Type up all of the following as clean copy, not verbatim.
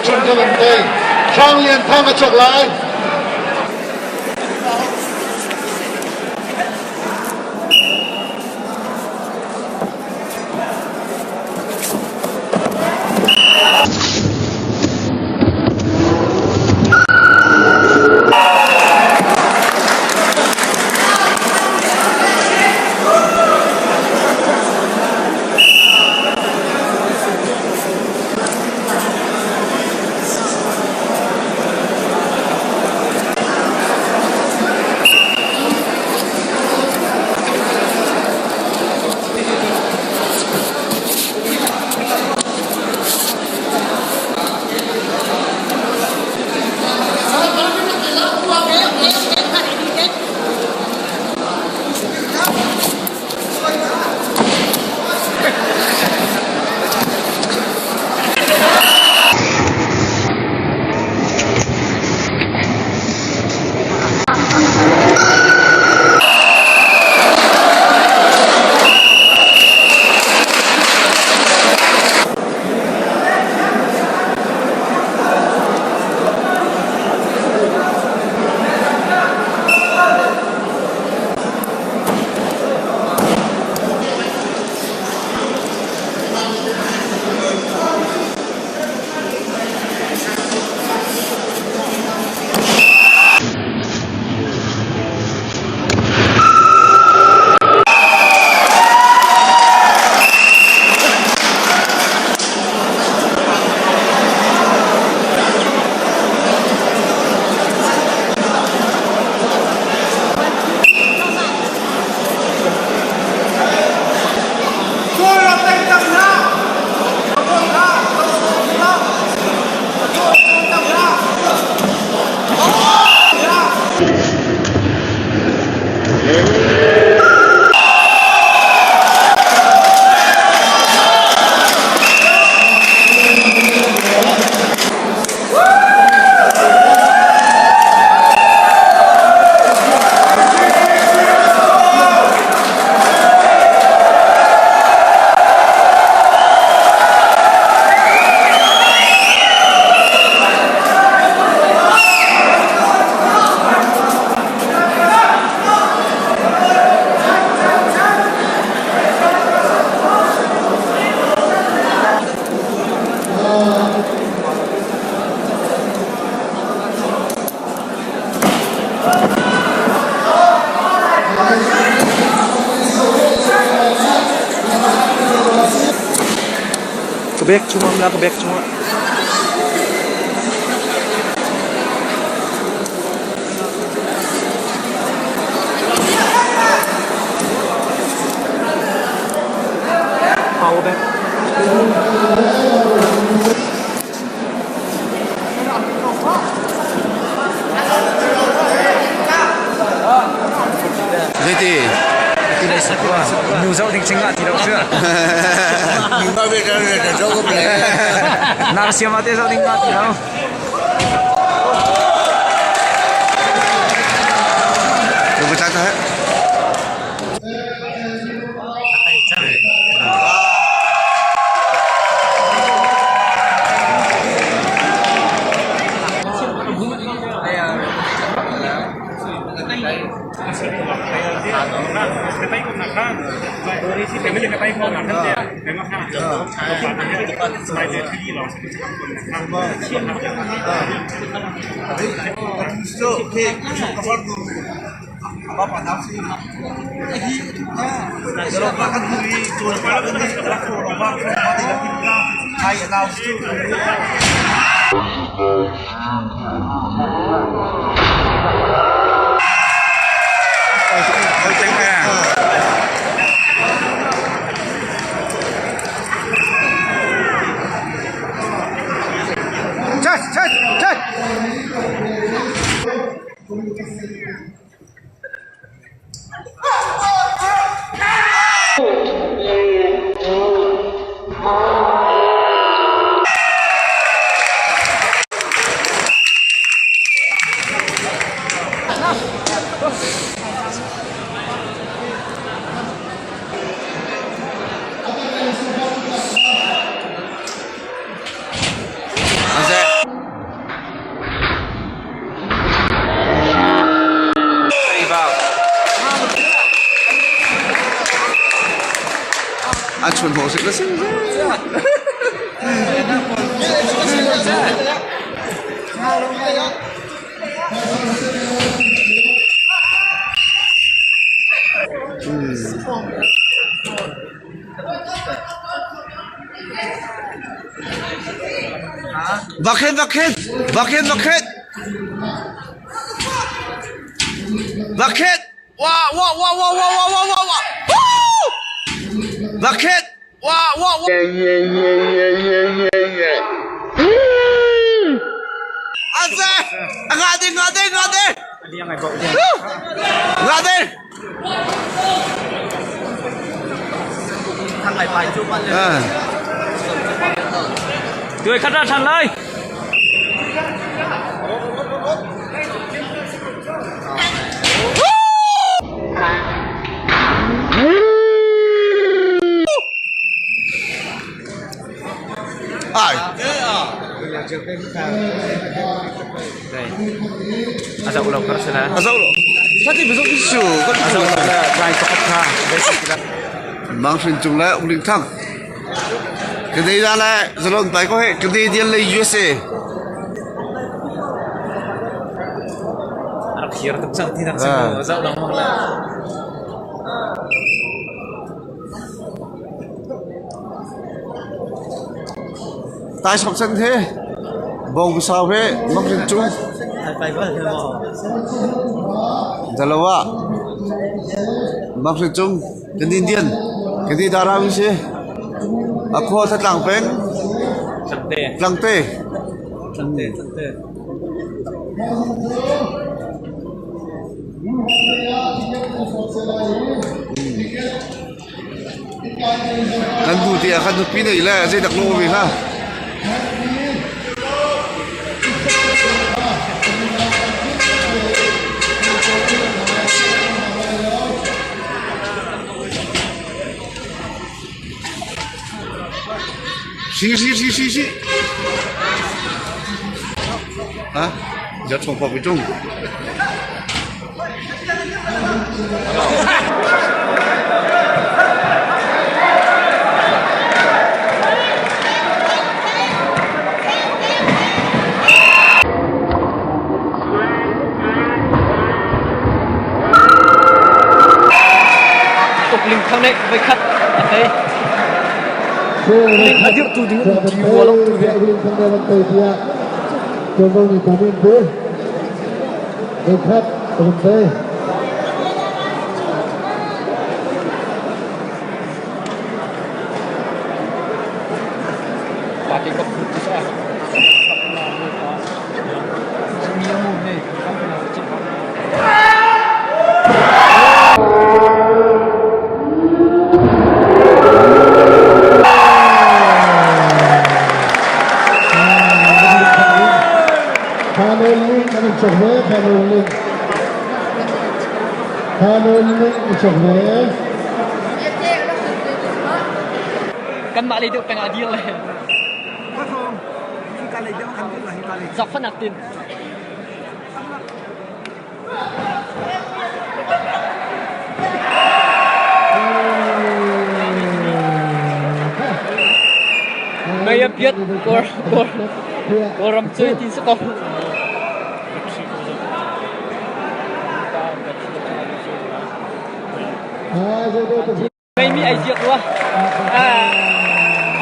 chân cho lần đây Thang liền Thang ở chọc lại Kebek cuma lah kebek cuma. Power back. Jadi Tidak satu lah. New South tinggal tidak usah. Lima meter ada cukup lah. Nasi mati South tinggal tidak. Coba catat. That's it. 纯头是个是。Bucket, bucket, bucket, bucket, bucket. Wow, wow, wow, wow, wow, wow, wow, wow, wow. Woo! Bucket. Wow, wow, wow. Asa, ngade, ngade, ngade. Dia ngai bawa dia. Ngade. Thằng này phải chụp bạn lên. Tươi cắt ra thằng ơi. Ai? Đây. Asal ulang kerasnya. Asal lo. Tadi besok isu kan Asal ulang lain cokap kah. mang truyền chung lại ông Ling Thang cái đấy ra lại rồi lần tới có hệ cái đấy đi lấy USA Akhir tu sang tidak semua zat dah malah. tại sao chân thế bông sao thế mang truyền chung Phải vậy mà. giờ lâu à mang truyền chung cái đi điên cái đi đà ra với xe à khoa thật lặng bên Santai. lặng tê Santai, santai. kan tu dia kan tu pindah lah saya tak lupa ha si hả giờ trồng vào bên trong Ling Thang này với khách đây. Ling ada tu dengan jiwa long tu dia. Ling Thang dalam dia coba ni kami tu dekat sampai Pakai kop putih sah. Semua ni kamu nak cakap. Ling kami coba Ling coba Kan mak lady tengah adil lah. Pathawng kita lagi jangan ambil lah kita lagi. Zafan atin. Gaya piat koram cuy di sekolah. Gaya mi aja tuah.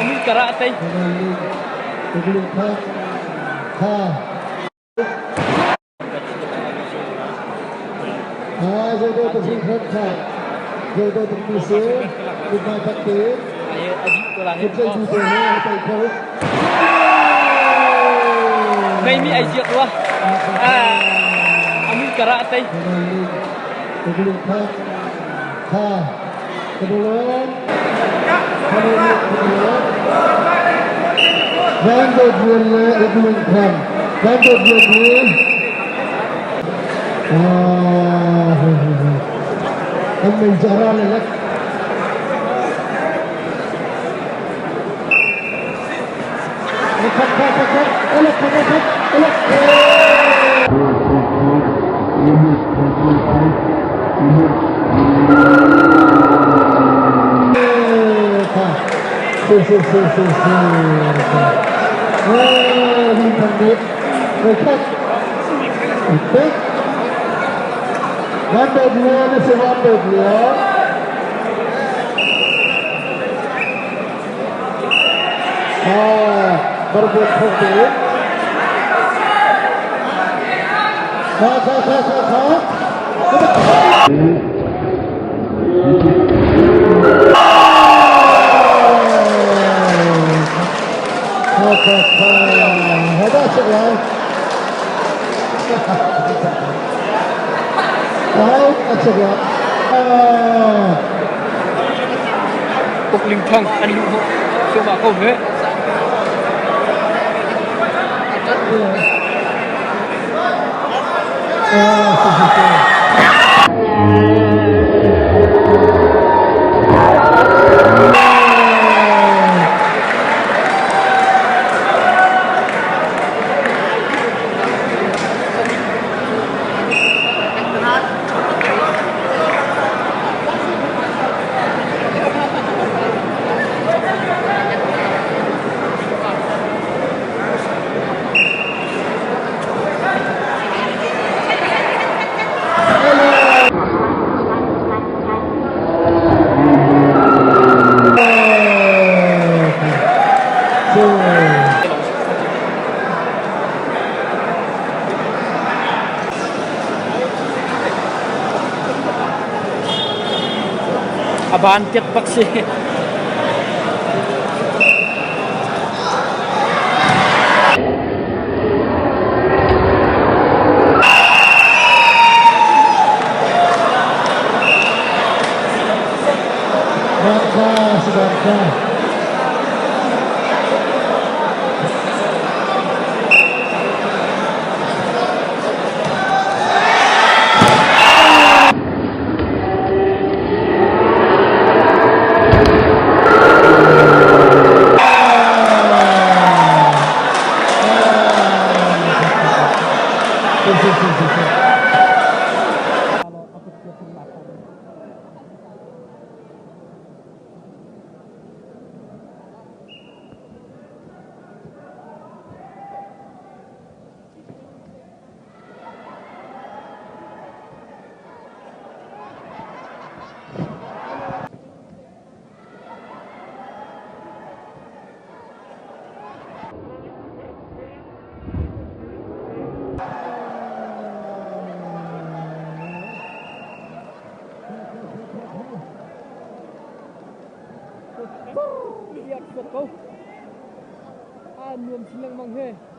Amin karate. Ling Thang ha jadi Ling Thang ha jadi terpisah kita pakai Ayo ajib tu lah. kita juga ni kita ikut Gaya mi aja tuah. Amin karate. Ling Thang ha keduluan Bantu dia Ling Thang bantu dia ambil jalan lelak elak Ling thằng đẹp người khách Tết Văn đẹp lửa nó sẽ văn đẹp lửa berbuat fokus hebat sekali cục Ling Thang anh lụ hộ siêu bà không đấy Abahan tiyak paksi lihat kau nuam silang manghe